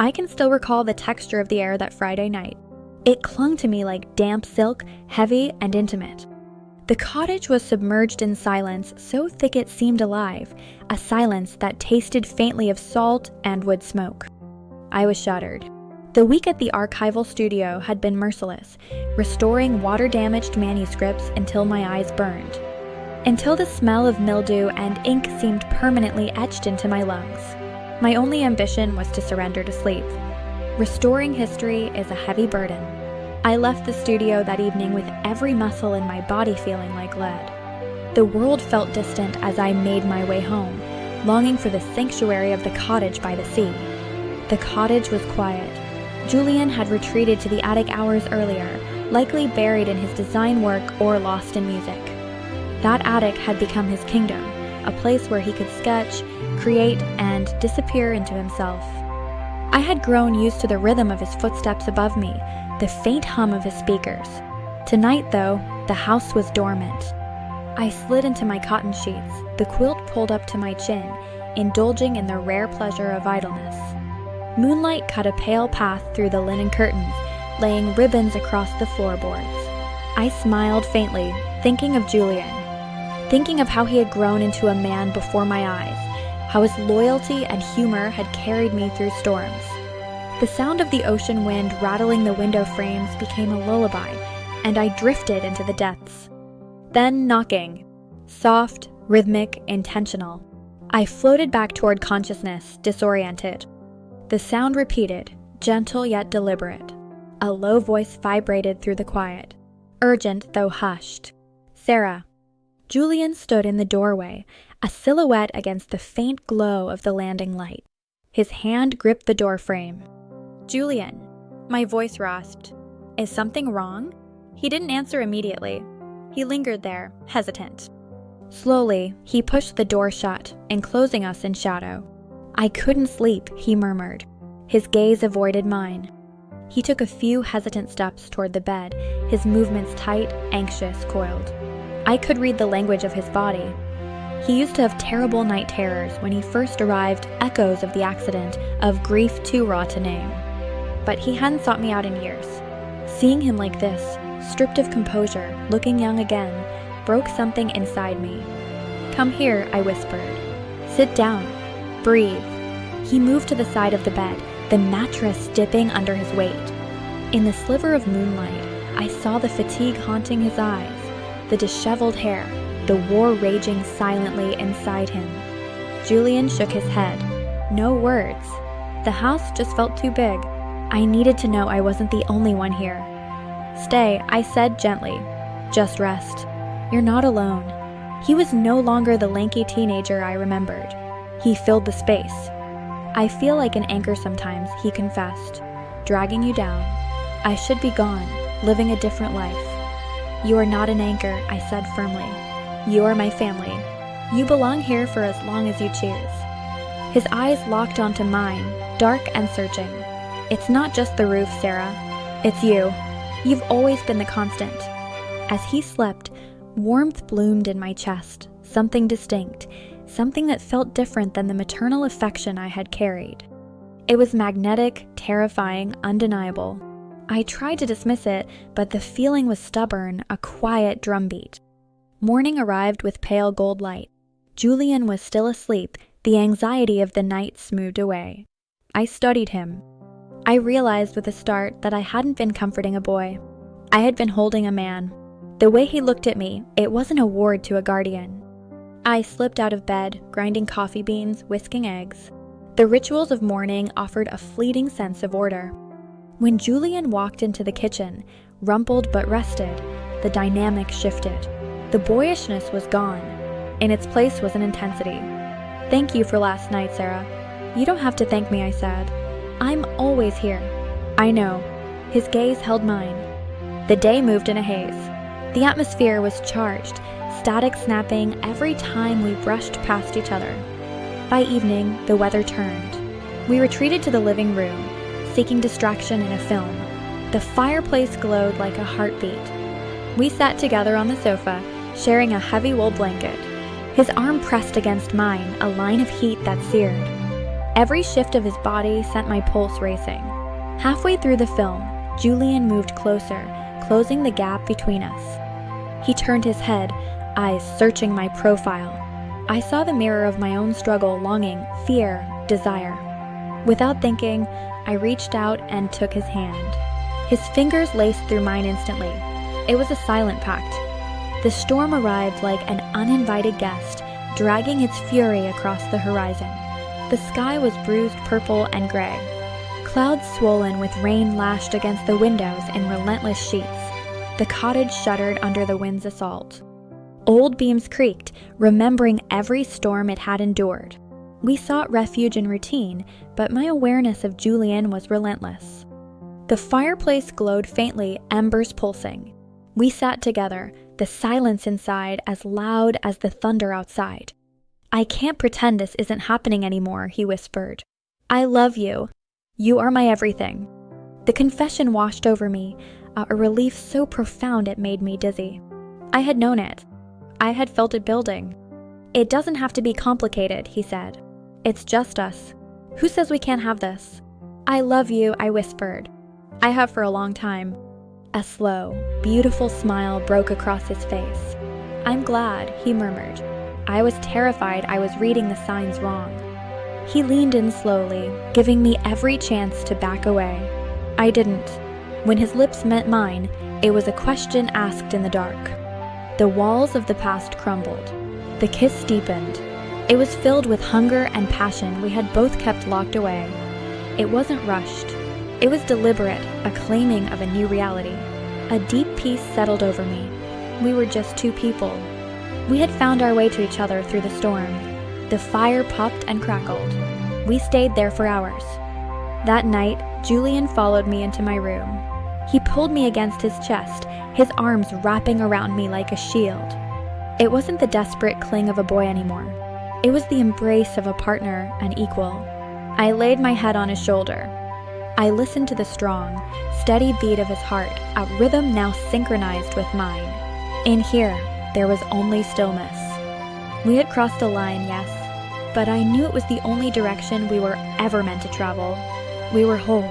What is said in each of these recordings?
I can still recall the texture of the air that Friday night. It clung to me like damp silk, heavy and intimate. The cottage was submerged in silence so thick it seemed alive, a silence that tasted faintly of salt and wood smoke. I was shuddered. The week at the archival studio had been merciless, restoring water-damaged manuscripts until my eyes burned, until the smell of mildew and ink seemed permanently etched into my lungs. My only ambition was to surrender to sleep. Restoring history is a heavy burden. I left the studio that evening with every muscle in my body feeling like lead. The world felt distant as I made my way home, longing for the sanctuary of the cottage by the sea. The cottage was quiet. Julian had retreated to the attic hours earlier, likely buried in his design work or lost in music. That attic had become his kingdom, a place where he could sketch, create, and disappear into himself. I had grown used to the rhythm of his footsteps above me, the faint hum of his speakers. Tonight, though, the house was dormant. I slid into my cotton sheets, the quilt pulled up to my chin, indulging in the rare pleasure of idleness. Moonlight cut a pale path through the linen curtains, laying ribbons across the floorboards. I smiled faintly, thinking of Julian, thinking of how he had grown into a man before my eyes, how his loyalty and humor had carried me through storms. The sound of the ocean wind rattling the window frames became a lullaby, and I drifted into the depths. Then knocking. Soft, rhythmic, intentional. I floated back toward consciousness, disoriented. The sound repeated, gentle yet deliberate. A low voice vibrated through the quiet, urgent though hushed. "Sarah." Julian stood in the doorway, a silhouette against the faint glow of the landing light. His hand gripped the doorframe. "Julian." My voice rasped. "Is something wrong?" He didn't answer immediately. He lingered there, hesitant. Slowly, he pushed the door shut, enclosing us in shadow. "I couldn't sleep," he murmured. His gaze avoided mine. He took a few hesitant steps toward the bed, his movements tight, anxious, coiled. I could read the language of his body. He used to have terrible night terrors when he first arrived, echoes of the accident, of grief too raw to name. But he hadn't sought me out in years. Seeing him like this, stripped of composure, looking young again, broke something inside me. "Come here," I whispered. "Sit down. Breathe." He moved to the side of the bed, the mattress dipping under his weight. In the sliver of moonlight, I saw the fatigue haunting his eyes, the disheveled hair, the war raging silently inside him. Julian shook his head. No words. The house just felt too big. I needed to know I wasn't the only one here. "Stay," I said gently. "Just rest. You're not alone." He was no longer the lanky teenager I remembered. He filled the space. "I feel like an anchor sometimes," he confessed, "dragging you down. I should be gone, living a different life." "You are not an anchor," I said firmly. "You are my family. You belong here for as long as you choose." His eyes locked onto mine, dark and searching. "It's not just the roof, Sarah. It's you. You've always been the constant." As he slept, warmth bloomed in my chest, something distinct, something that felt different than the maternal affection I had carried. It was magnetic, terrifying, undeniable. I tried to dismiss it, but the feeling was stubborn, a quiet drumbeat. Morning arrived with pale gold light. Julian was still asleep, the anxiety of the night smoothed away. I studied him. I realized with a start that I hadn't been comforting a boy. I had been holding a man. The way he looked at me, it wasn't a ward to a guardian. I slipped out of bed, grinding coffee beans, whisking eggs. The rituals of morning offered a fleeting sense of order. When Julian walked into the kitchen, rumpled but rested, the dynamic shifted. The boyishness was gone. In its place was an intensity. "Thank you for last night, Sarah." "You don't have to thank me," I said. "I'm always here." "I know." His gaze held mine. The day moved in a haze. The atmosphere was charged, static snapping every time we brushed past each other. By evening, the weather turned. We retreated to the living room, seeking distraction in a film. The fireplace glowed like a heartbeat. We sat together on the sofa, sharing a heavy wool blanket. His arm pressed against mine, a line of heat that seared. Every shift of his body sent my pulse racing. Halfway through the film, Julian moved closer, closing the gap between us. He turned his head, eyes searching my profile. I saw the mirror of my own struggle, longing, fear, desire. Without thinking, I reached out and took his hand. His fingers laced through mine instantly. It was a silent pact. The storm arrived like an uninvited guest, dragging its fury across the horizon. The sky was bruised purple and gray. Clouds swollen with rain lashed against the windows in relentless sheets. The cottage shuddered under the wind's assault. Old beams creaked, remembering every storm it had endured. We sought refuge in routine, but my awareness of Julian was relentless. The fireplace glowed faintly, embers pulsing. We sat together, the silence inside as loud as the thunder outside. "I can't pretend this isn't happening anymore," he whispered. "I love you. You are my everything." The confession washed over me, a relief so profound it made me dizzy. I had known it. I had felt it building. "It doesn't have to be complicated," he said. "It's just us. Who says we can't have this?" "I love you," I whispered. "I have for a long time." A slow, beautiful smile broke across his face. "I'm glad," he murmured. I was terrified I was reading the signs wrong. He leaned in slowly, giving me every chance to back away. I didn't. When his lips met mine, it was a question asked in the dark. The walls of the past crumbled. The kiss deepened. It was filled with hunger and passion we had both kept locked away. It wasn't rushed. It was deliberate, a claiming of a new reality. A deep peace settled over me. We were just two people. We had found our way to each other through the storm. The fire popped and crackled. We stayed there for hours. That night, Julian followed me into my room. He pulled me against his chest, his arms wrapping around me like a shield. It wasn't the desperate cling of a boy anymore. It was the embrace of a partner, an equal. I laid my head on his shoulder. I listened to the strong, steady beat of his heart, a rhythm now synchronized with mine. In here, there was only stillness. We had crossed a line, yes, but I knew it was the only direction we were ever meant to travel. We were whole.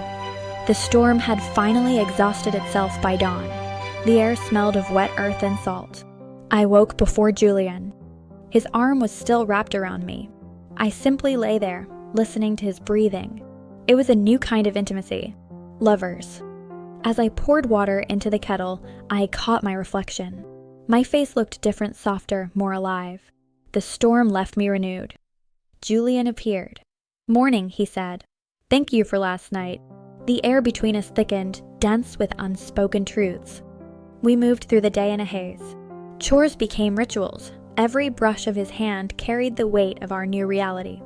The storm had finally exhausted itself by dawn. The air smelled of wet earth and salt. I woke before Julian. His arm was still wrapped around me. I simply lay there, listening to his breathing. It was a new kind of intimacy. Lovers. As I poured water into the kettle, I caught my reflection. My face looked different, softer, more alive. The storm left me renewed. Julian appeared. "Morning," he said. "Thank you for last night." The air between us thickened, dense with unspoken truths. We moved through the day in a haze. Chores became rituals. Every brush of his hand carried the weight of our new reality.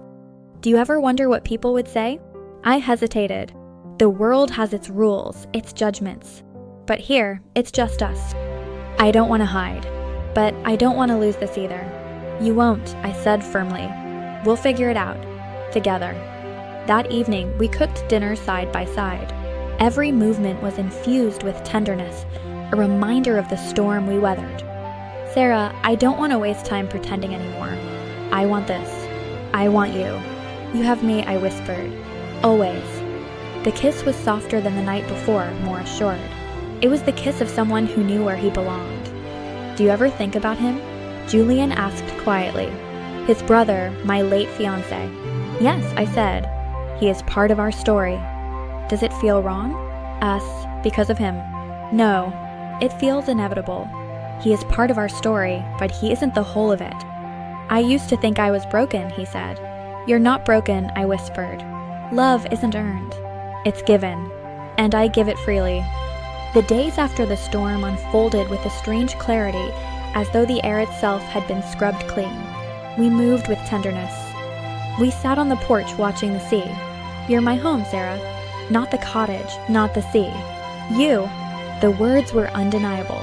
Do you ever wonder what people would say? I hesitated. The world has its rules, its judgments. But here, it's just us. I don't want to hide, but I don't want to lose this either. You won't, I said firmly. We'll figure it out. Together. That evening, we cooked dinner side by side. Every movement was infused with tenderness, a reminder of the storm we weathered. "Sarah, I don't want to waste time pretending anymore. I want this. I want you. You have me," I whispered. "Always." The kiss was softer than the night before, more assured. It was the kiss of someone who knew where he belonged. "Do you ever think about him?" Julian asked quietly. "His brother, my late fiancé." "Yes," I said. "He is part of our story." "Does it feel wrong?" "Us, because of him." "No, it feels inevitable. He is part of our story, but he isn't the whole of it." "I used to think I was broken," he said. "You're not broken," I whispered. "Love isn't earned. It's given, and I give it freely." The days after the storm unfolded with a strange clarity, as though the air itself had been scrubbed clean. We moved with tenderness. We sat on the porch watching the sea. "You're my home, Sarah. Not the cottage, not the sea. You." The words were undeniable.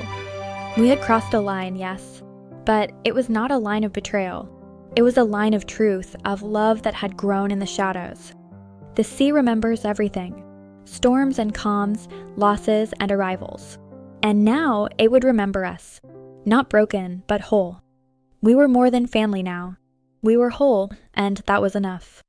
We had crossed a line, yes, but it was not a line of betrayal. It was a line of truth, of love that had grown in the shadows. The sea remembers everything. Storms and calms, losses and arrivals. And now it would remember us. Not broken, but whole. We were more than family now. We were whole, and that was enough.